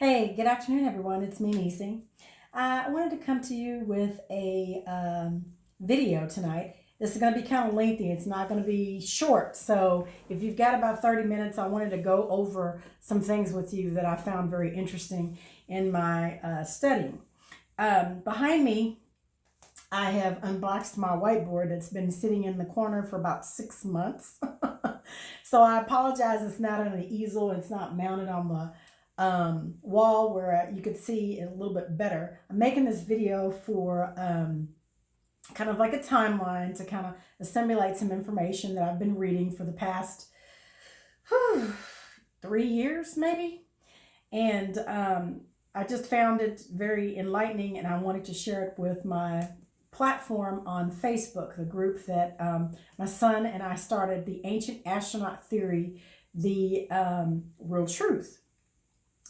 Hey, good afternoon, everyone. It's me, Nisi. I wanted to come to you with a video tonight. This is going to be kind of lengthy. It's not going to be short. So if you've got about 30 minutes, I wanted to go over some things with you that I found very interesting in my studying. Behind me, I have unboxed my whiteboard that's been sitting in the corner for about 6 months. So I apologize. It's not on the easel. It's not mounted on the wall where you could see it a little bit better. I'm making this video for kind of like a timeline to kind of assimilate some information that I've been reading for the past 3 years maybe. And I just found it very enlightening, and I wanted to share it with my platform on Facebook, the group that my son and I started, the Ancient Astronaut Theory, the Real Truth.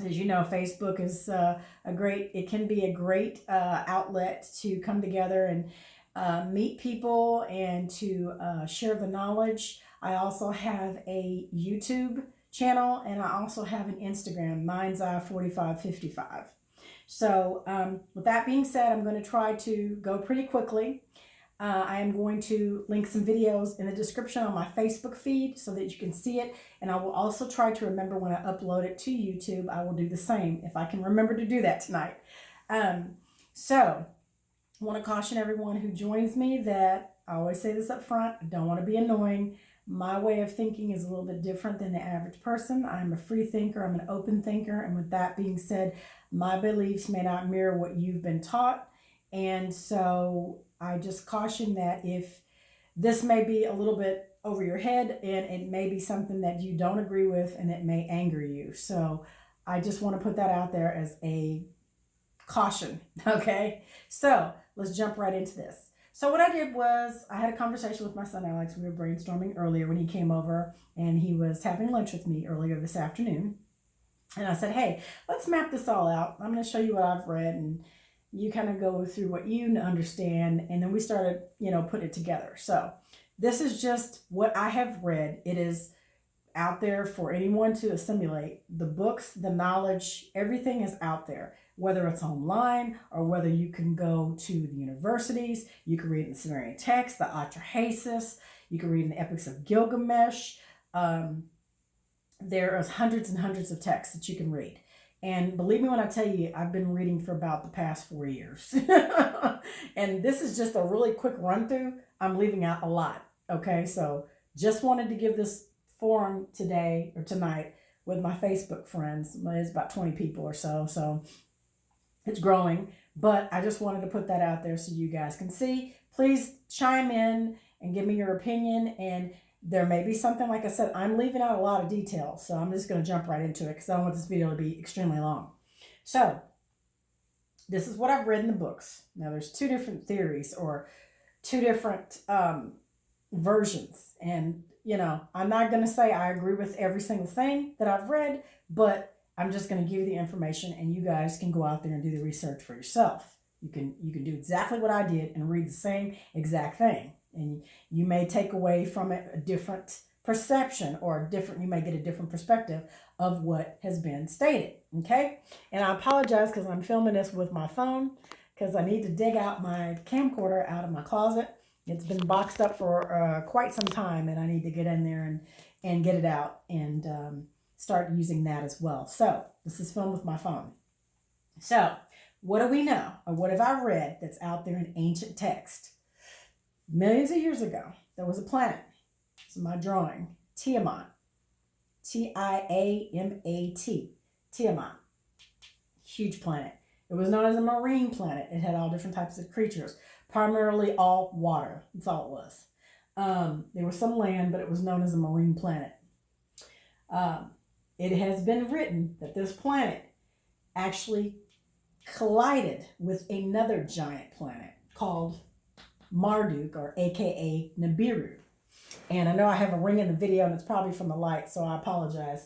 As you know, Facebook is it can be a great outlet to come together and meet people and to share the knowledge. I also have a YouTube channel, and I also have an Instagram, Mind's Eye 4555. So with that being said, I'm going to try to go pretty quickly. I am going to link some videos in the description on my Facebook feed so that you can see it. And I will also try to remember when I upload it to YouTube, I will do the same if I can remember to do that tonight. So I want to caution everyone who joins me that I always say this up front. I don't want to be annoying. My way of thinking is a little bit different than the average person. I'm a free thinker. I'm an open thinker. And with that being said, my beliefs may not mirror what you've been taught. And so I just caution that if this may be a little bit over your head, and it may be something that you don't agree with, and it may anger you. So I just want to put that out there as a caution. Okay. So let's jump right into this. So what I did was I had a conversation with my son, Alex. We were brainstorming earlier when he came over, and he was having lunch with me earlier this afternoon. And I said, hey, let's map this all out. I'm going to show you what I've read, and you kind of go through what you understand. And then we started, putting it together. So this is just what I have read. It is out there for anyone to assimilate. The books, the knowledge, everything is out there, whether it's online or whether you can go to the universities. You can read in the Sumerian text, the Atrahasis. You can read in the epics of Gilgamesh. There are hundreds and hundreds of texts that you can read. And believe me when I tell you, I've been reading for about the past 4 years. And this is just a really quick run through. I'm leaving out a lot. Okay, so just wanted to give this forum today or tonight with my Facebook friends. It's about 20 people or so. So it's growing, but I just wanted to put that out there so you guys can see. Please chime in and give me your opinion. And there may be something, like I said, I'm leaving out a lot of details, so I'm just going to jump right into it because I don't want this video to be extremely long. So this is what I've read in the books. Now there's two different theories or two different versions. And, I'm not going to say I agree with every single thing that I've read, but I'm just going to give you the information, and you guys can go out there and do the research for yourself. You can do exactly what I did and read the same exact thing. And you may take away from it a different perception or you may get a different perspective of what has been stated. Okay. And I apologize because I'm filming this with my phone because I need to dig out my camcorder out of my closet. It's been boxed up for quite some time, and I need to get in there and get it out and start using that as well. So this is filmed with my phone. So what do we know, or what have I read that's out there in ancient text? Millions of years ago, there was a planet. It's my drawing. Tiamat. Tiamat. Tiamat. Huge planet. It was known as a marine planet. It had all different types of creatures. Primarily all water. That's all it was. There was some land, but it was known as a marine planet. It has been written that this planet actually collided with another giant planet called Marduk, or aka Nibiru. And I know I have a ring in the video, and it's probably from the light, so I apologize.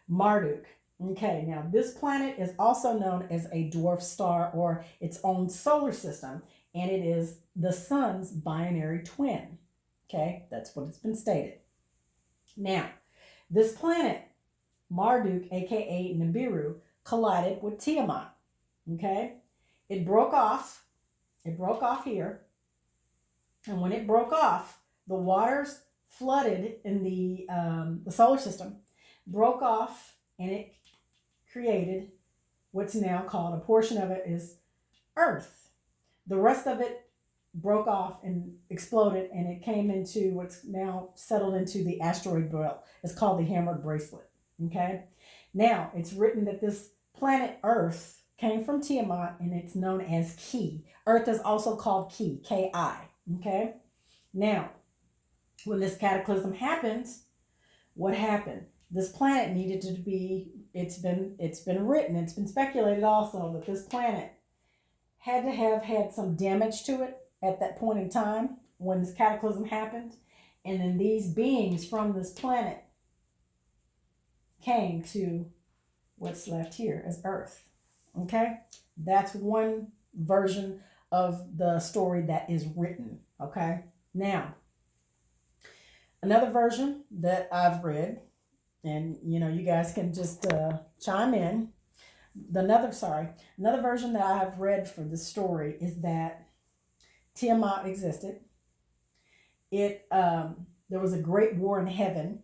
Marduk. Okay, now this planet is also known as a dwarf star or its own solar system, and it is the sun's binary twin. Okay, that's what it's been stated. Now, this planet, Marduk, aka Nibiru, collided with Tiamat. Okay? It broke off. It broke off here. And when it broke off, the waters flooded in the solar system, broke off, and it created what's now called, a portion of it is Earth. The rest of it broke off and exploded, and it came into what's now settled into the asteroid belt. It's called the Hammered Bracelet. Okay? Now, it's written that this planet Earth came from Tiamat, and it's known as Ki. Earth is also called Ki, Ki. Okay? Now, when this cataclysm happened, what happened? This planet needed to be, it's been written, it's been speculated also that this planet had to have had some damage to it at that point in time when this cataclysm happened. And then these beings from this planet came to what's left here as Earth. Okay? That's one version of the story that is written. Okay? Now, another version that I've read, and you guys can just chime in. Another version that I have read for this story is that Tiamat existed. There was a great war in heaven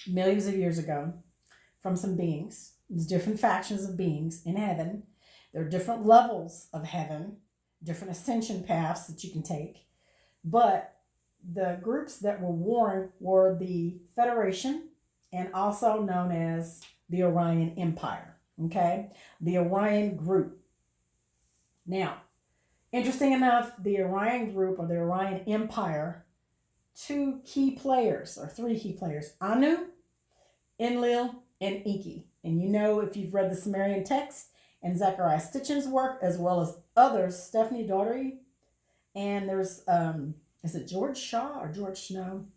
millions of years ago from some beings. There's different factions of beings in heaven. There are different levels of heaven, different ascension paths that you can take. But the groups that were warring were the Federation, and also known as the Orion Empire. Okay? The Orion group. Now, interesting enough, the Orion group or the Orion Empire, three key players, Anu, Enlil, and Enki. And if you've read the Sumerian text and Zechariah Sitchin's work, as well as others, Stephanie Daugherty, and there's, is it George Shaw or George Snow?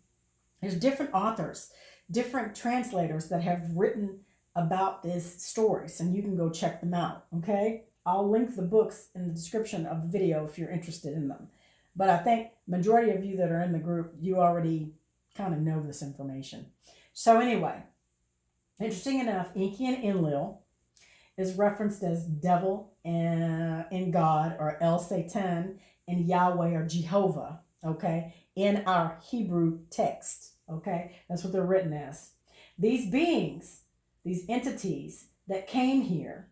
There's different authors, different translators that have written about these stories, and you can go check them out, okay? I'll link the books in the description of the video if you're interested in them. But I think majority of you that are in the group, you already kind of know this information. So anyway, interesting enough, Enki and Enlil is referenced as devil in God, or El Satan, and Yahweh or Jehovah, okay, in our Hebrew text, okay? That's what they're written as. These beings, these entities that came here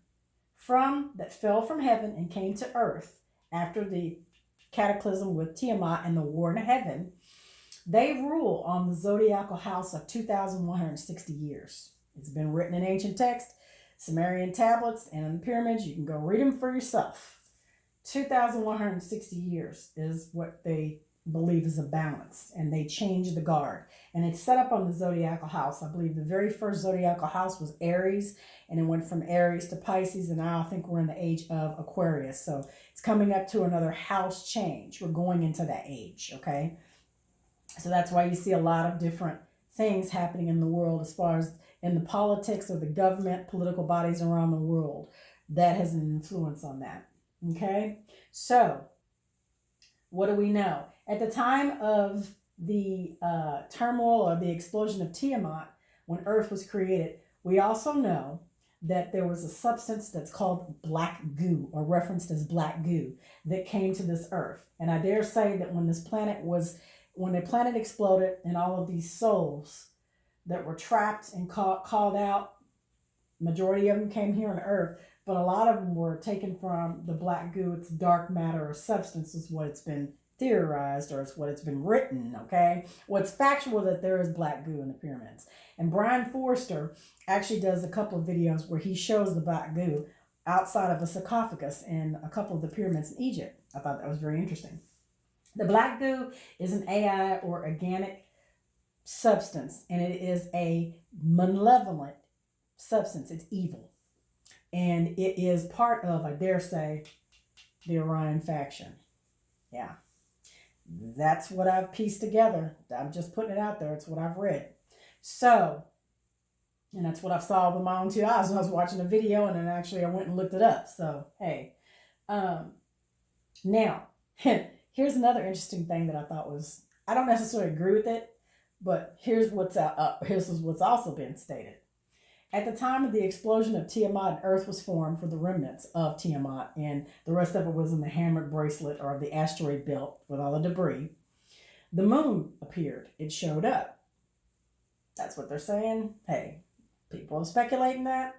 that fell from heaven and came to earth after the cataclysm with Tiamat and the war in heaven, they rule on the zodiacal house of 2,160 years. It's been written in ancient text, Sumerian tablets, and in the pyramids. You can go read them for yourself. 2,160 years is what they believe is a balance, and they change the guard. And it's set up on the zodiacal house. I believe the very first zodiacal house was Aries, and it went from Aries to Pisces, and now I think we're in the age of Aquarius. So it's coming up to another house change. We're going into that age, okay? So that's why you see a lot of different things happening in the world as far as in the politics of the government, political bodies around the world. That has an influence on that, okay? So what do we know? At the time of the turmoil or the explosion of Tiamat, when Earth was created, we also know that there was a substance that's called black goo, or referenced as black goo, that came to this Earth. And I dare say that when the planet exploded and all of these souls that were trapped and called out, majority of them came here on Earth, but a lot of them were taken from the black goo. It's dark matter or substance is what it's been theorized, or it's what it's been written, okay? Well, it's factual that there is black goo in the pyramids. And Brian Forrester actually does a couple of videos where he shows the black goo outside of a sarcophagus in a couple of the pyramids in Egypt. I thought that was very interesting. The black goo is an AI or organic substance, and it is a malevolent substance. It's evil. And it is part of, I dare say, the Orion faction. Yeah. That's what I've pieced together. I'm just putting it out there. It's what I've read. So, and that's what I saw with my own two eyes when I was watching the video, and then actually I went and looked it up. So, hey. Now, here's another interesting thing that I thought was, I don't necessarily agree with it, but here's what's also been stated. At the time of the explosion of Tiamat, Earth was formed for the remnants of Tiamat, and the rest of it was in the hammered bracelet or the asteroid belt with all the debris. The moon appeared. It showed up. That's what they're saying. Hey, people are speculating that.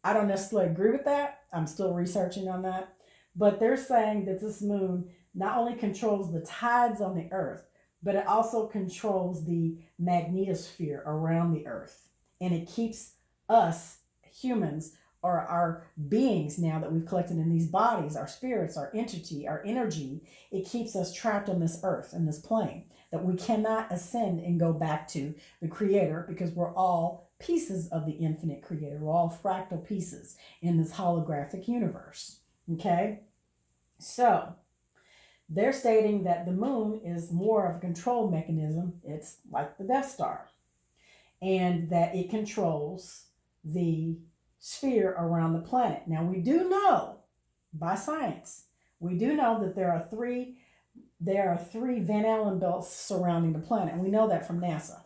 I don't necessarily agree with that. I'm still researching on that. But they're saying that this moon not only controls the tides on the earth, but it also controls the magnetosphere around the earth. And it keeps us humans, or our beings now that we've collected in these bodies, our spirits, our entity, our energy, it keeps us trapped on this earth, in this plane, that we cannot ascend and go back to the creator, because we're all pieces of the infinite creator. We're all fractal pieces in this holographic universe. Okay? So, they're stating that the moon is more of a control mechanism. It's like the Death Star. And that it controls the sphere around the planet. Now, we do know by science, we do know that there are three Van Allen belts surrounding the planet. And we know that from NASA.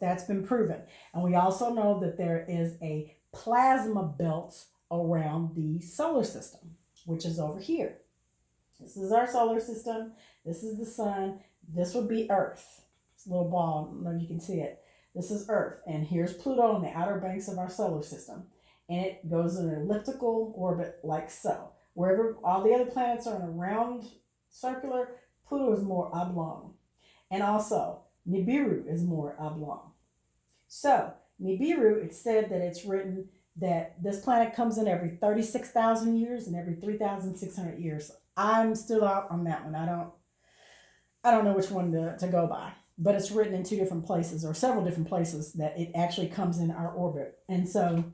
That's been proven. And we also know that there is a plasma belt around the solar system, which is over here. This is our solar system. This is the sun. This would be Earth. It's a little ball. I don't know if you can see it. This is Earth. And here's Pluto on the outer banks of our solar system. And it goes in an elliptical orbit like so. Wherever all the other planets are in a round circular, Pluto is more oblong. And also, Nibiru is more oblong. So, Nibiru, it's said that it's written that this planet comes in every 36,000 years and every 3,600 years. I'm still out on that one. I don't know which one to go by, but it's written in two different places, or several different places, that it actually comes in our orbit. And so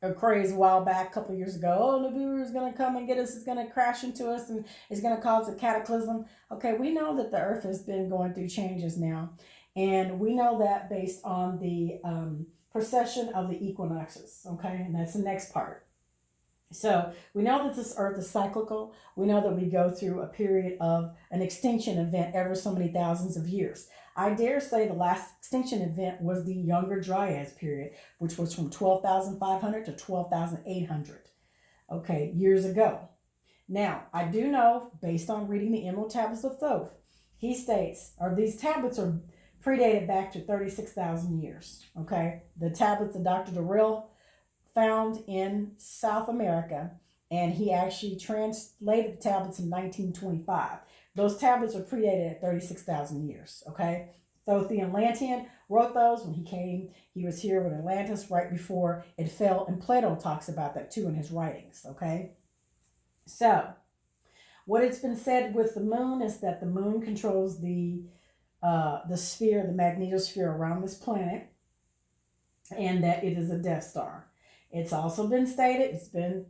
a craze a while back, a couple of years ago, oh, Nibiru is going to come and get us, it's going to crash into us, and it's going to cause a cataclysm. Okay, we know that the Earth has been going through changes now, and we know that based on the precession of the equinoxes, okay, and that's the next part. So we know that this Earth is cyclical. We know that we go through a period of an extinction event ever so many thousands of years. I dare say the last extinction event was the Younger Dryas period, which was from 12,500 to 12,800, okay, years ago. Now, I do know, based on reading the Emerald Tablets of Thoth, he states, or these tablets are predated back to 36,000 years, okay? The tablets that Dr. Gerald found in South America, and he actually translated the tablets in 1925. Those tablets are predated at 36,000 years, okay? Thoth the Atlantean wrote those when he came. He was here with Atlantis right before it fell, and Plato talks about that too in his writings, okay? So, what it's been said with the moon is that the moon controls the sphere, the magnetosphere around this planet, and that it is a Death Star. It's also been stated, it's been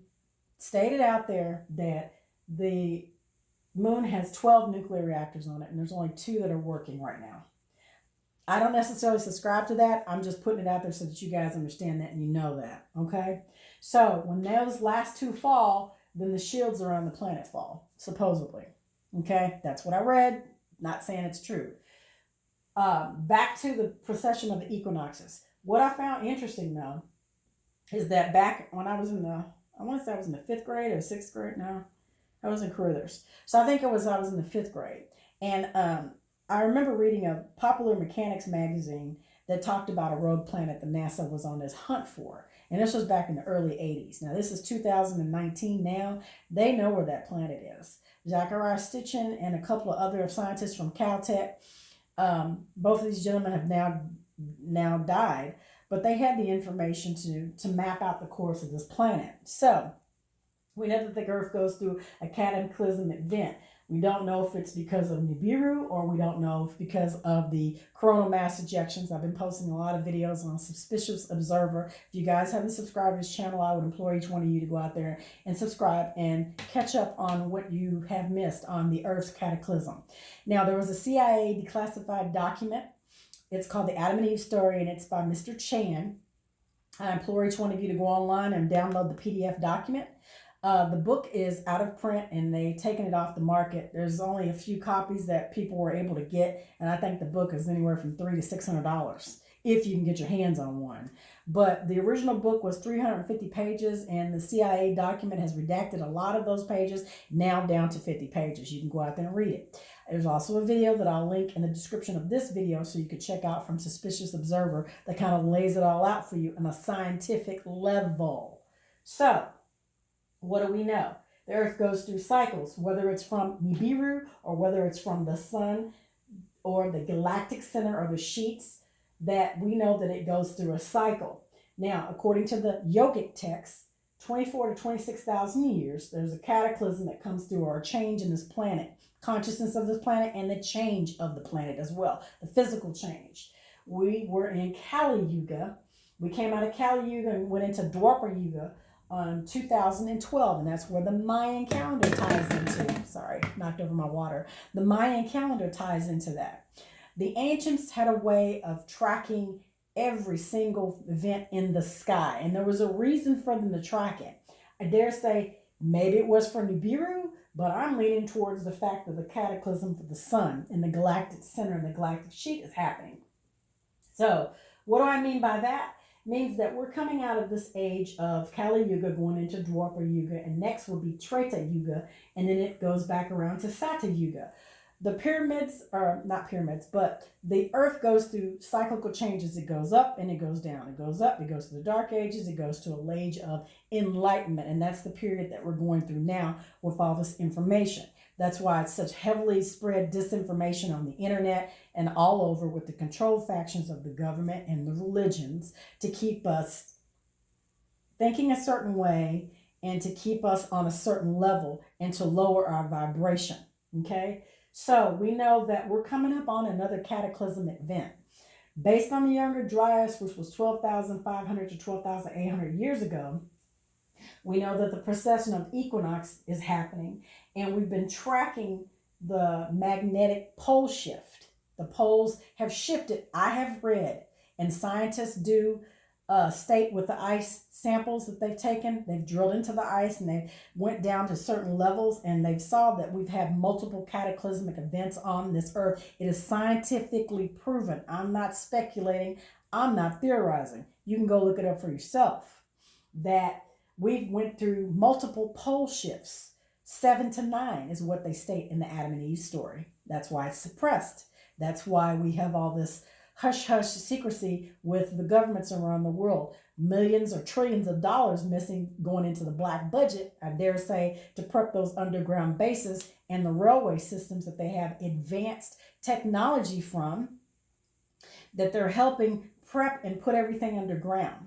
stated out there that the moon has 12 nuclear reactors on it, and there's only 2 that are working right now. I don't necessarily subscribe to that. I'm just putting it out there so that you guys understand that and you know that, okay? So when those last 2 fall, then the shields around the planet fall, supposedly, okay? That's what I read, not saying it's true. Back to the precession of the equinoxes. What I found interesting, though, is that back when I was in the, I want to say I was in the 5th grade or 6th grade. No, I was in Carruthers. So I think I was in the 5th grade. And I remember reading a Popular Mechanics magazine that talked about a rogue planet that NASA was on this hunt for. And this was back in the early 80s. Now, this is 2019 now. They know where that planet is. Zechariah Sitchin and a couple of other scientists from Caltech, both of these gentlemen have now died. But they had the information to map out the course of this planet. So we know that the Earth goes through a cataclysmic event. We don't know if it's because of Nibiru, or we don't know if because of the coronal mass ejections. I've been posting a lot of videos on Suspicious Observer. If you guys haven't subscribed to this channel, I would implore each one of you to go out there and subscribe and catch up on what you have missed on the Earth's cataclysm. Now, there was a CIA declassified document. It's called The Adam and Eve Story, and it's by Mr. Chan. I implore each one of you to go online and download the PDF document. The book is out of print, and they've taken it off the market. There's only a few copies that people were able to get, and I think the book is anywhere from $300 to $600. if you can get your hands on one. But the original book was 350 pages, and the CIA document has redacted a lot of those pages, now down to 50 pages. You can go out there and read it. There's also a video that I'll link in the description of this video so you can check out from Suspicious Observer that kind of lays it all out for you on a scientific level. So, what do we know? The Earth goes through cycles, whether it's from Nibiru or whether it's from the sun or the galactic center or the sheets, that we know that it goes through a cycle. Now, according to the yogic text, 24 to 26,000 years, there's a cataclysm that comes through, or a change in this planet, consciousness of this planet, and the change of the planet as well, the physical change. We were in Kali Yuga. We came out of Kali Yuga and went into Dwapara Yuga on 2012, and that's where the Mayan calendar ties into. Sorry, knocked over my water. The Mayan calendar ties into that. The ancients had a way of tracking every single event in the sky, and there was a reason for them to track it. I dare say maybe it was for Nibiru, but I'm leaning towards the fact that the cataclysm for the sun in the galactic center and the galactic sheet is happening. So what do I mean by that? It means that we're coming out of this age of Kali Yuga, going into Dwapara Yuga, and next will be Treta Yuga, and then it goes back around to Sata Yuga. The pyramids are not pyramids, but the earth goes through cyclical changes. It goes up and it goes down. It goes up, it goes to the dark ages, it goes to a age of enlightenment. And that's the period that we're going through now with all this information. That's why it's such heavily spread disinformation on the internet and all over, with the control factions of the government and the religions, to keep us thinking a certain way and to keep us on a certain level and to lower our vibration. Okay? So we know that we're coming up on another cataclysmic event. Based on the Younger Dryas, which was 12,500 to 12,800 years ago, we know that the precession of equinox is happening, and we've been tracking the magnetic pole shift. The poles have shifted, I have read, and scientists do state with the ice samples that they've taken, they've drilled into the ice and they went down to certain levels, and they've saw that we've had multiple cataclysmic events on this earth. It is scientifically proven. I'm not speculating. I'm not theorizing. You can go look it up for yourself, that we've went through multiple pole shifts. 7 to 9 is what they state in the Adam and Eve story. That's why it's suppressed. That's why we have all this hush-hush secrecy with the governments around the world. Millions or trillions of dollars missing, going into the black budget, I dare say, to prep those underground bases and the railway systems that they have advanced technology from, that they're helping prep and put everything underground.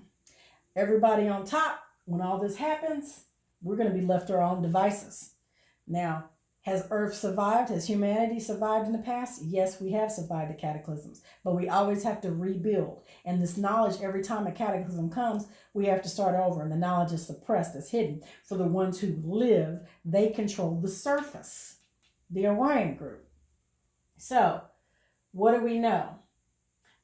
Everybody on top, when all this happens, we're going to be left to our own devices. Now, has Earth survived? Has humanity survived in the past? Yes, we have survived the cataclysms, but we always have to rebuild. And this knowledge, every time a cataclysm comes, we have to start over, and the knowledge is suppressed, it's hidden. For the ones who live, they control the surface, the Orion group. So, what do we know?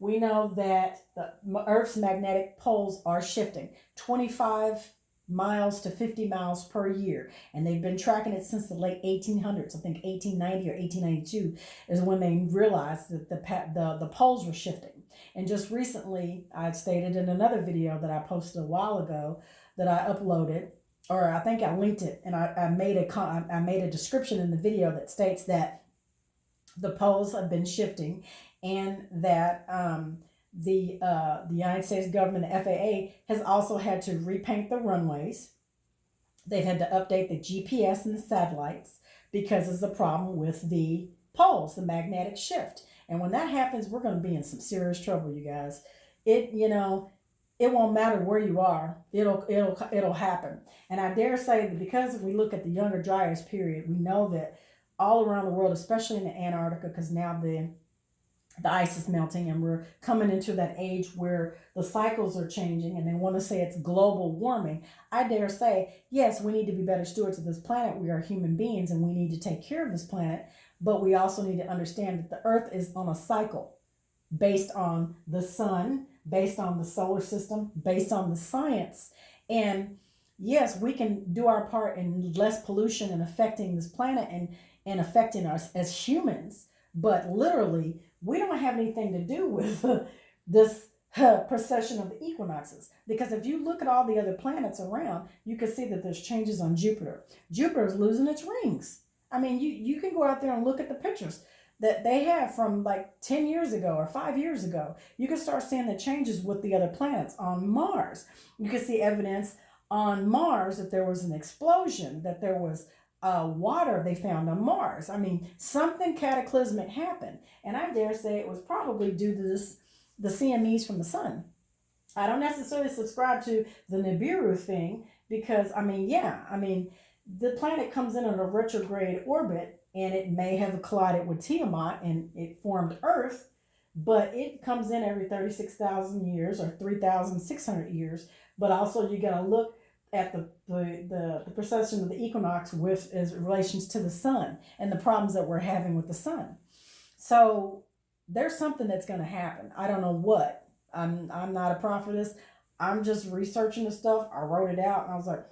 We know that the Earth's magnetic poles are shifting 25 miles to 50 miles per year, and they've been tracking it since the late 1800s. I think 1890 or 1892 is when they realized that the poles were shifting. And just recently, I stated in another video that I posted a while ago that I uploaded, or I think I linked it, and I made a description in the video that states that the poles have been shifting, and that the United States government, the FAA, has also had to repaint the runways. They've had to update the GPS and the satellites because there's a problem with the poles, the magnetic shift. And when that happens, we're going to be in some serious trouble, you guys. It won't matter where you are. It'll happen. And I dare say that because we look at the Younger Dryas period, we know that all around the world, especially in the Antarctica, because now the ice is melting and we're coming into that age where the cycles are changing, and they want to say it's global warming. I dare say, yes, we need to be better stewards of this planet. We are human beings and we need to take care of this planet, but we also need to understand that the earth is on a cycle based on the sun, based on the solar system, based on the science. And yes, we can do our part in less pollution and affecting this planet and affecting us as humans, but literally, we don't have anything to do with this precession of the equinoxes. Because if you look at all the other planets around, you can see that there's changes on Jupiter. Jupiter is losing its rings. I mean, you can go out there and look at the pictures that they have from like 10 years ago or 5 years ago. You can start seeing the changes with the other planets. On Mars, you can see evidence on Mars that there was an explosion, that there was water they found on Mars. I mean, something cataclysmic happened. And I dare say it was probably due to the CMEs from the sun. I don't necessarily subscribe to the Nibiru thing because, the planet comes in a retrograde orbit and it may have collided with Tiamat and it formed Earth, but it comes in every 36,000 years or 3,600 years. But also you got to look at the precession of the equinox with as relations to the sun and the problems that we're having with the sun. So there's something that's going to happen. I don't know what. I'm not a prophetess. I'm just researching the stuff. I wrote it out and I was like,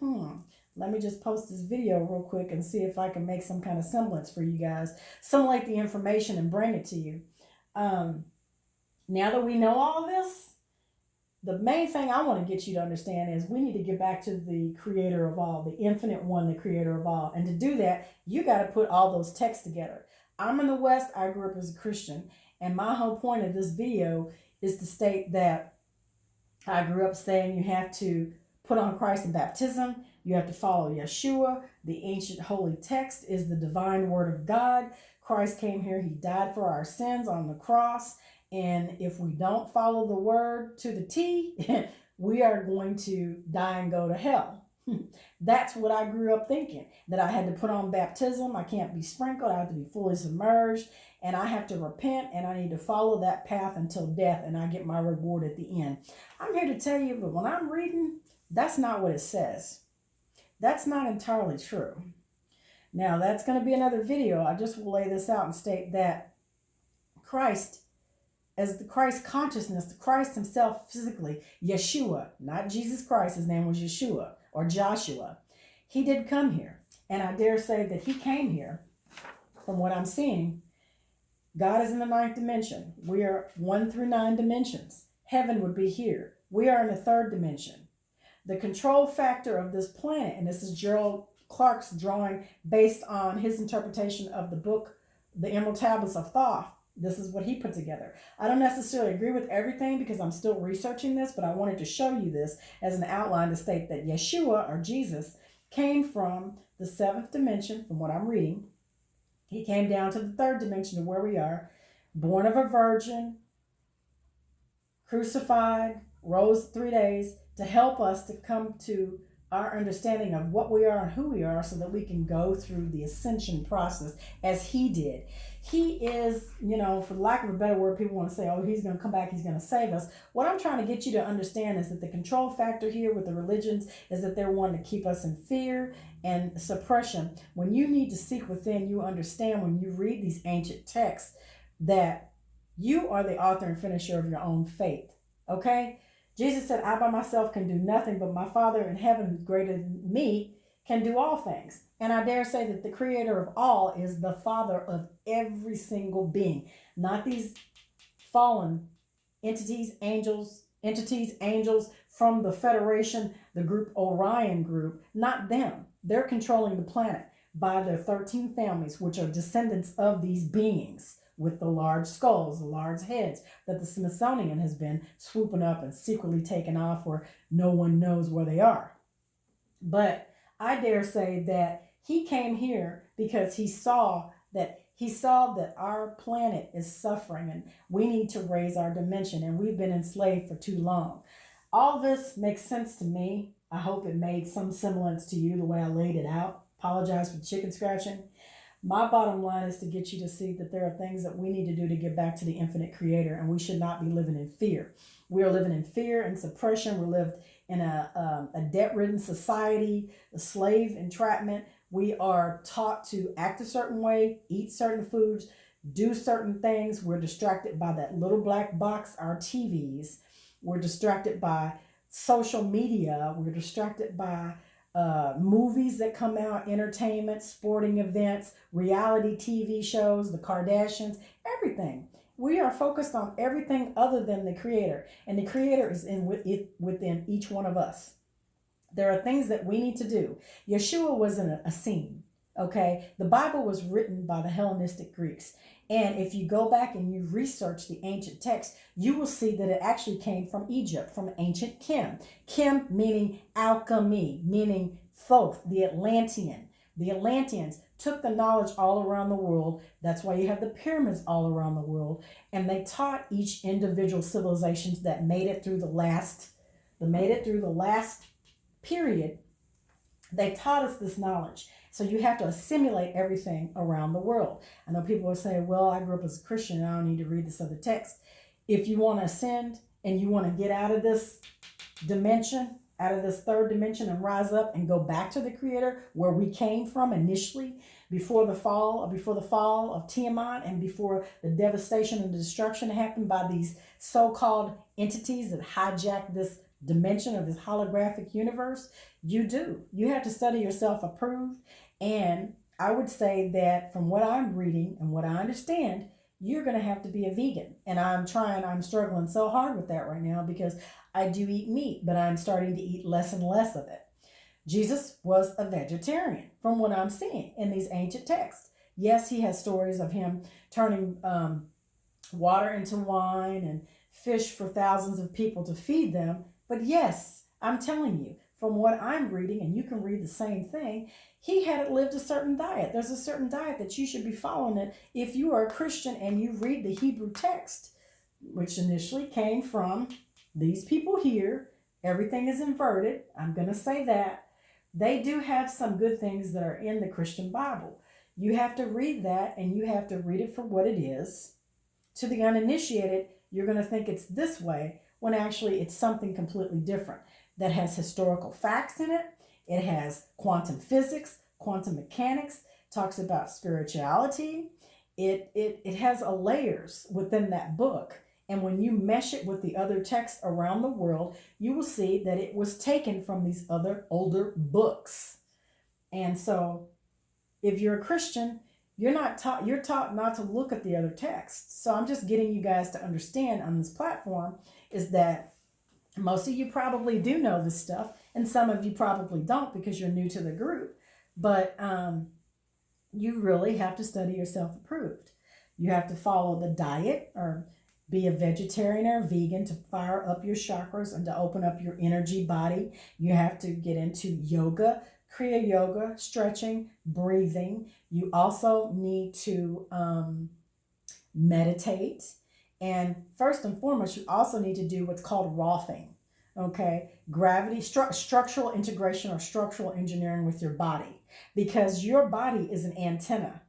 let me just post this video real quick and see if I can make some kind of semblance for you guys. Assimilate the information and bring it to you. Now that we know all this, the main thing I want to get you to understand is we need to get back to the creator of all, the infinite one, the creator of all. And to do that, you got to put all those texts together. I'm in the West. I grew up as a Christian. And my whole point of this video is to state that I grew up saying you have to put on Christ in baptism. You have to follow Yeshua. The ancient holy text is the divine word of God. Christ came here. He died for our sins on the cross. And if we don't follow the word to the T, we are going to die and go to hell. That's what I grew up thinking, that I had to put on baptism. I can't be sprinkled. I have to be fully submerged. And I have to repent. And I need to follow that path until death. And I get my reward at the end. I'm here to tell you, but when I'm reading, that's not what it says. That's not entirely true. Now, that's going to be another video. I just will lay this out and state that Christ, as the Christ consciousness, the Christ himself physically, Yeshua, not Jesus Christ, his name was Yeshua or Joshua. He did come here. And I dare say that he came here, from what I'm seeing. God is in the 9th dimension. We are 1 through 9 dimensions. Heaven would be here. We are in the 3rd dimension. The control factor of this planet, and this is Gerald Clark's drawing based on his interpretation of the book, The Emerald Tablets of Thoth. This is what he put together. I don't necessarily agree with everything because I'm still researching this, but I wanted to show you this as an outline to state that Yeshua, or Jesus, came from the 7th dimension, from what I'm reading. He came down to the 3rd dimension to where we are, born of a virgin, crucified, rose 3 days, to help us to come to our understanding of what we are and who we are so that we can go through the ascension process as he did. He is, for lack of a better word, people want to say, oh, he's going to come back, he's going to save us. What I'm trying to get you to understand is that the control factor here with the religions is that they're wanting to keep us in fear and suppression. When you need to seek within, you understand when you read these ancient texts that you are the author and finisher of your own faith. Okay? Jesus said, I by myself can do nothing, but my Father in heaven, who's greater than me, can do all things. And I dare say that the creator of all is the Father of every single being, not these fallen entities, angels from the Federation, the group Orion group, not them. They're controlling the planet by their 13 families, which are descendants of these beings with the large skulls, the large heads that the Smithsonian has been swooping up and secretly taking off where no one knows where they are. But I dare say that he came here because he saw that our planet is suffering and we need to raise our dimension, and we've been enslaved for too long. All this makes sense to me. I hope it made some semblance to you the way I laid it out. Apologize for chicken scratching. My bottom line is to get you to see that there are things that we need to do to get back to the infinite creator, and we should not be living in fear. We are living in fear and suppression. We live in a debt-ridden society, a slave entrapment. We are taught to act a certain way, eat certain foods, do certain things. We're distracted by that little black box, our TVs. We're distracted by social media. We're distracted by movies that come out, entertainment, sporting events, reality TV shows, the Kardashians, everything. we are focused on everything other than the Creator. And the Creator is within each one of us. There are things that we need to do. Yeshua wasn't a scene, okay? The Bible was written by the Hellenistic Greeks. And if you go back and you research the ancient text, you will see that it actually came from Egypt, from ancient Kim. Kim meaning alchemy, meaning Thoth, the Atlantean. The Atlanteans took the knowledge all around the world. That's why you have the pyramids all around the world. And they taught each individual civilizations that made it through the last period. They taught us this knowledge. So you have to assimilate everything around the world. I know people will say, well, I grew up as a Christian and I don't need to read this other text. If you want to ascend and you want to get out of this dimension, out of this third dimension and rise up and go back to the Creator where we came from initially before the fall of Tiamat and before the devastation and destruction happened by these so-called entities that hijacked this dimension of this holographic universe, you have to study yourself approved. And I would say that from what I'm reading and what I understand, you're going to have to be a vegan. And I'm struggling so hard with that right now because I do eat meat, but I'm starting to eat less and less of it. Jesus was a vegetarian from what I'm seeing in these ancient texts. Yes, he has stories of him turning water into wine and fish for thousands of people to feed them. But yes, I'm telling you, from what I'm reading, and you can read the same thing, he had lived a certain diet. There's a certain diet that you should be following it if you are a Christian and you read the Hebrew text, which initially came from these people here. Everything is inverted. I'm going to say that. They do have some good things that are in the Christian Bible. You have to read that, and you have to read it for what it is. To the uninitiated, you're going to think it's this way, when actually it's something completely different that has historical facts in it. It has quantum physics, quantum mechanics, talks about spirituality. It has a layers within that book. And when you mesh it with the other texts around the world, you will see that it was taken from these other older books. And so if you're a Christian, you're taught not to look at the other texts. So I'm just getting you guys to understand on this platform is that most of you probably do know this stuff, and some of you probably don't because you're new to the group. But you really have to study yourself approved. You have to follow the diet or be a vegetarian or a vegan to fire up your chakras and to open up your energy body. You have to get into yoga, Kriya yoga, stretching, breathing. You also need to meditate. And first and foremost, you also need to do what's called Rothing, okay? Gravity, structural integration or structural engineering with your body, because your body is an antenna.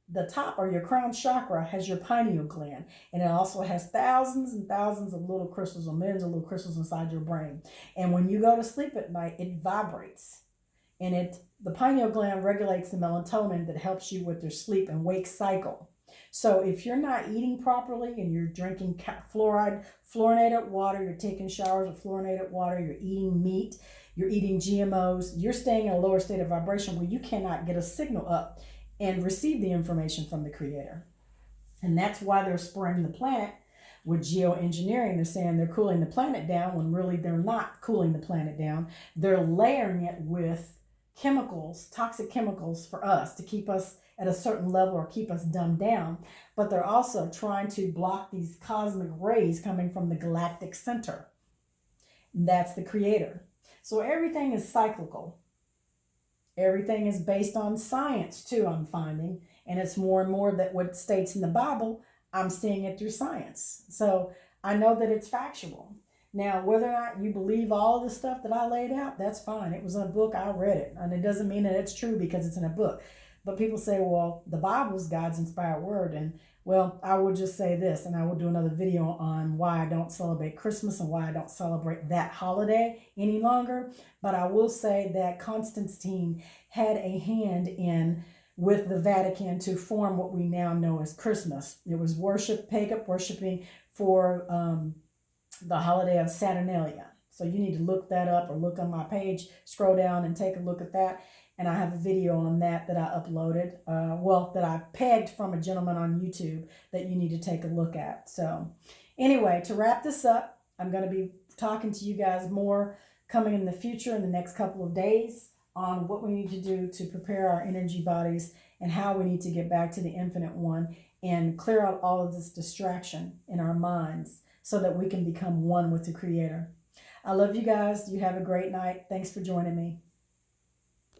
The top or your crown chakra has your pineal gland, and it also has thousands and thousands of little crystals or millions of little crystals inside your brain. And when you go to sleep at night, it vibrates. And the pineal gland regulates the melatonin that helps you with your sleep and wake cycle. So if you're not eating properly and you're drinking fluorinated water, you're taking showers with fluorinated water, you're eating meat, you're eating GMOs, you're staying in a lower state of vibration where you cannot get a signal up and receive the information from the Creator. And that's why they're spraying the planet with geoengineering. They're saying they're cooling the planet down when really they're not cooling the planet down. They're layering it with chemicals, toxic chemicals for us to keep us at a certain level or keep us dumbed down. But they're also trying to block these cosmic rays coming from the galactic center. That's the Creator. So everything is cyclical. Everything is based on science too, I'm finding. And it's more and more that what states in the Bible, I'm seeing it through science. So I know that it's factual. Now, whether or not you believe all of the stuff that I laid out, that's fine. It was in a book, I read it. And it doesn't mean that it's true because it's in a book. But people say, well, the Bible's God's inspired word. And well, I will just say this, and I will do another video on why I don't celebrate Christmas and why I don't celebrate that holiday any longer. But I will say that Constantine had a hand in with the Vatican to form what we now know as Christmas. It was pagan worshiping for the holiday of Saturnalia. So you need to look that up or look on my page, scroll down and take a look at that. And I have a video on that I uploaded, that I pegged from a gentleman on YouTube that you need to take a look at. So anyway, to wrap this up, I'm going to be talking to you guys more coming in the future in the next couple of days on what we need to do to prepare our energy bodies and how we need to get back to the infinite one and clear out all of this distraction in our minds so that we can become one with the Creator. I love you guys. You have a great night. Thanks for joining me.